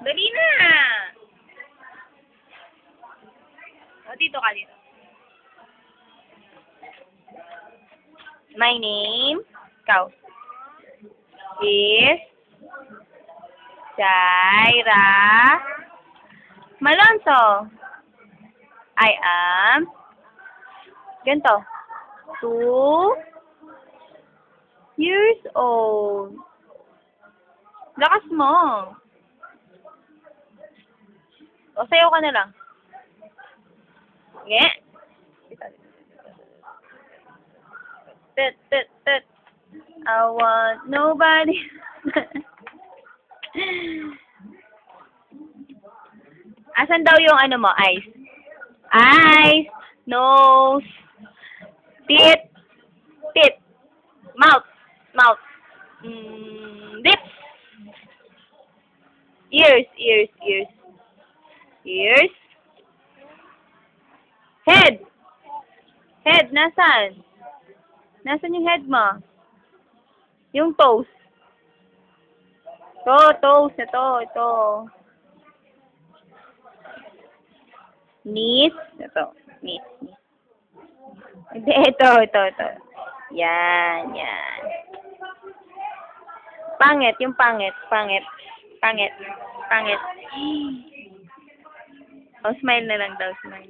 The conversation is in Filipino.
Dali na! O, dito ka dito. My name, ikaw, is Jaira Malonzo. I am, ganito, 2 years old. Lakas mo. O, sayaw ka na lang. Nge. Tit, tit, tit. I want nobody. Asan daw yung ano mo? Eyes. Eyes. Nose. Teeth. Teeth. Mouth. Mouth. Lips. Ears. Ears. Ears. Ears. Head. Head. Nasaan? Nasaan yung head mo? Yung toes. Toes. Ito. Knees. Ito. Knees. Hindi, ito. Yan. Pangit. Yung pangit. Pangit. Oh, smile na lang daw. Smile.